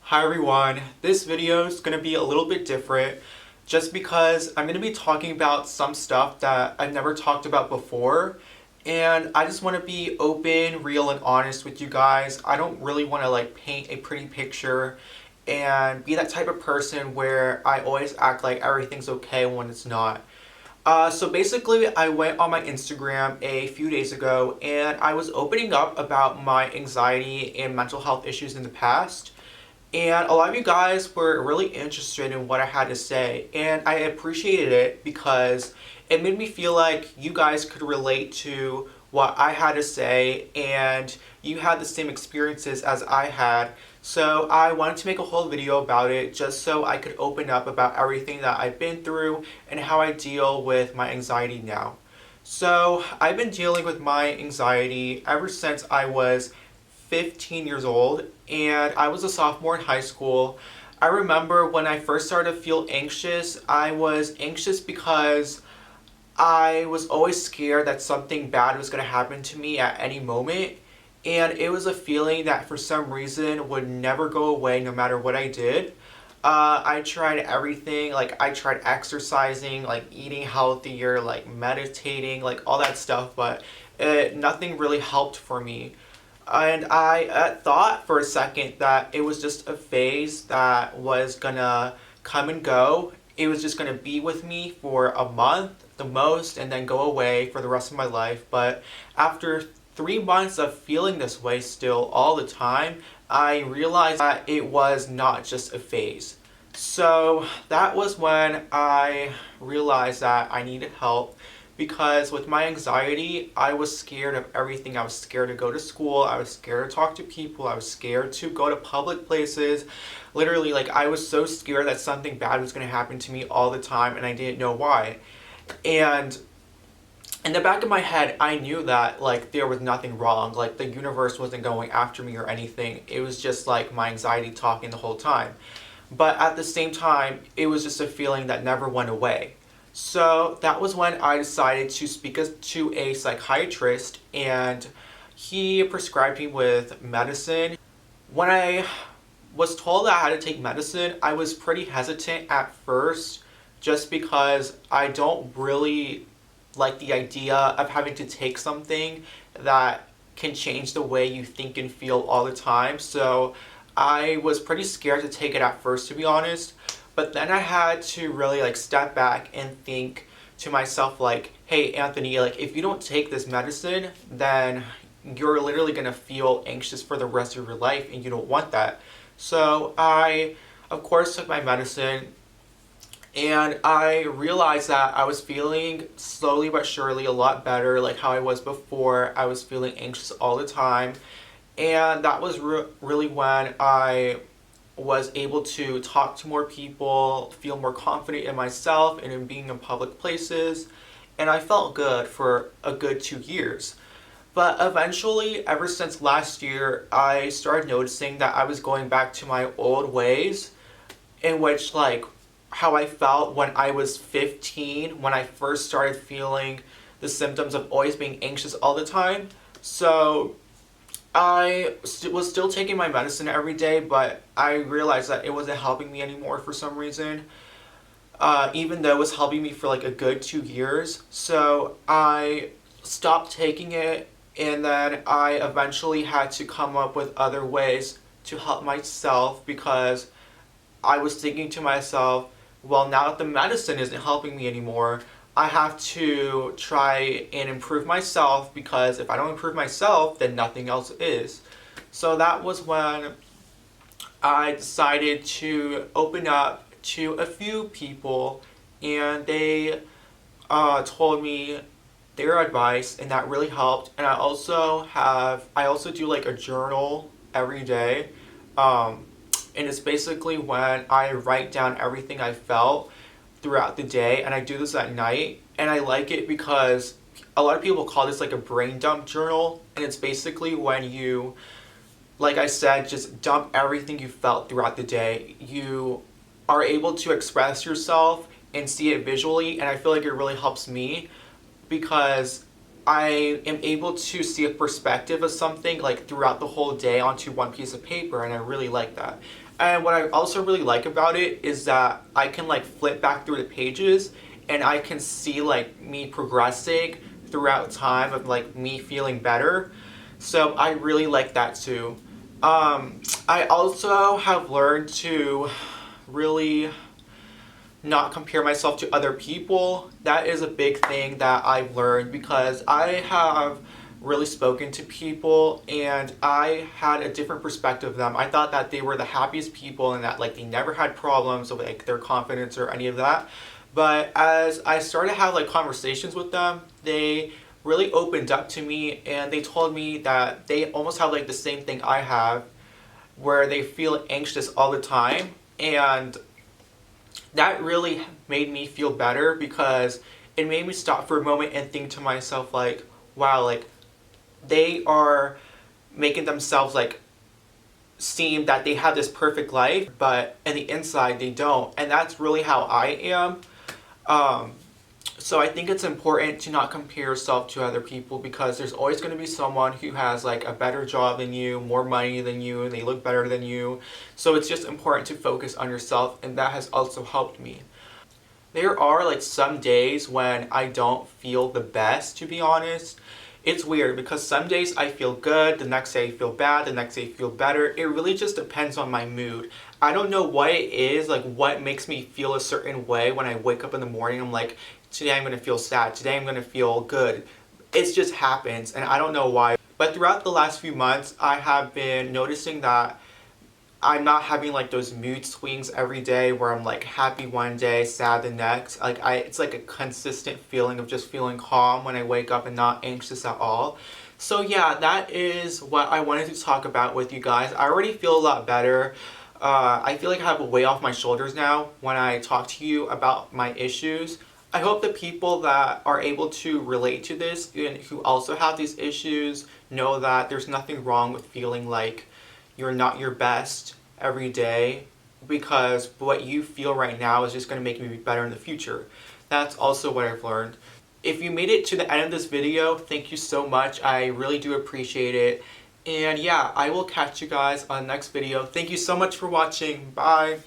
Hi everyone, this video is going to be a little bit different just because I'm going to be talking about some stuff that I've never talked about before, and I just want to be open, real, and honest with you guys. I don't really want to paint a pretty picture and be that type of person where I always act like everything's okay when it's not. So basically, I went on my Instagram a few days ago and I was opening up about my anxiety and mental health issues in the past. And a lot of you guys were really interested in what I had to say, and I appreciated it because it made me feel like you guys could relate to what I had to say and you had the same experiences as I had. So I wanted to make a whole video about it just so I could open up about everything that I've been through and how I deal with my anxiety now. So I've been dealing with my anxiety ever since I was 15 years old, and I was a sophomore in high school. I remember when I first started to feel anxious, I was anxious because I was always scared that something bad was going to happen to me at any moment. And it was a feeling that for some reason would never go away no matter what I did. I tried everything, I tried exercising, eating healthier, meditating, all that stuff, but nothing really helped for me. And I thought for a second that it was just a phase that was gonna come and go. It was just gonna be with me for a month, the most, and then go away for the rest of my life. But after 3 months of feeling this way still all the time, I realized that it was not just a phase. So that was when I realized that I needed help because with my anxiety, I was scared of everything. I was scared to go to school. I was scared to talk to people. I was scared to go to public places. Literally, I was so scared that something bad was going to happen to me all the time, and I didn't know why. And in the back of my head, I knew that, there was nothing wrong. The universe wasn't going after me or anything. It was just, my anxiety talking the whole time. But at the same time, it was just a feeling that never went away. So that was when I decided to speak to a psychiatrist, and he prescribed me with medicine. When I was told that I had to take medicine, I was pretty hesitant at first just because I don't really like the idea of having to take something that can change the way you think and feel all the time. So I was pretty scared to take it at first, to be honest. But then I had to really step back and think to myself hey Anthony, if you don't take this medicine, then you're literally going to feel anxious for the rest of your life, and you don't want that. So I, of course, took my medicine, and I realized that I was feeling slowly but surely a lot better, like how I was before. I was feeling anxious all the time, and that was really when I was able to talk to more people, feel more confident in myself and in being in public places, and I felt good for a good 2 years. But eventually, ever since last year, I started noticing that I was going back to my old ways, in which how I felt when I was 15, when I first started feeling the symptoms of always being anxious all the time. So I was still taking my medicine every day, but I realized that it wasn't helping me anymore for some reason, even though it was helping me for a good 2 years. So I stopped taking it, and then I eventually had to come up with other ways to help myself because I was thinking to myself, well, now that the medicine isn't helping me anymore, I have to try and improve myself, because if I don't improve myself, then nothing else is. So that was when I decided to open up to a few people, and they told me their advice, and that really helped. And I also do a journal every day, and it's basically when I write down everything I felt throughout the day, and I do this at night. And I like it because a lot of people call this a brain dump journal, and it's basically when you, like I said, just dump everything you felt throughout the day. You are able to express yourself and see it visually, and I feel like it really helps me because I am able to see a perspective of something like throughout the whole day onto one piece of paper, and I really like that. And what I also really like about it is that I can like flip back through the pages and I can see like me progressing throughout time of like me feeling better. So I really like that too. I also have learned to really not compare myself to other people. That is a big thing that I've learned because I have really spoken to people and I had a different perspective of them. I thought that they were the happiest people and that like they never had problems with like their confidence or any of that. But as I started to have like conversations with them, they really opened up to me and they told me that they almost have like the same thing I have where they feel anxious all the time, and that really made me feel better because it made me stop for a moment and think to myself like, wow, like they are making themselves like seem that they have this perfect life, but in the inside they don't. And that's really how I am. Um, so I think it's important to not compare yourself to other people because there's always going to be someone who has like a better job than you, more money than you, and they look better than you. So it's just important to focus on yourself, and that has also helped me. There are like some days when I don't feel the best, to be honest. It's weird because some days I feel good, the next day I feel bad, the next day I feel better. It really just depends on my mood. I don't know what it is, like what makes me feel a certain way when I wake up in the morning. I'm like, today I'm going to feel sad, today I'm going to feel good. It just happens and I don't know why. But throughout the last few months, I have been noticing that I'm not having like those mood swings every day where I'm like happy one day, sad the next. It's like a consistent feeling of just feeling calm when I wake up and not anxious at all. So yeah, that is what I wanted to talk about with you guys. I already feel a lot better. I feel like I have a weight off my shoulders now when I talk to you about my issues. I hope the people that are able to relate to this and who also have these issues know that there's nothing wrong with feeling like you're not your best every day, because what you feel right now is just going to make me be better in the future. That's also what I've learned. If you made it to the end of this video, thank you so much. I really do appreciate it. And yeah, I will catch you guys on the next video. Thank you so much for watching. Bye.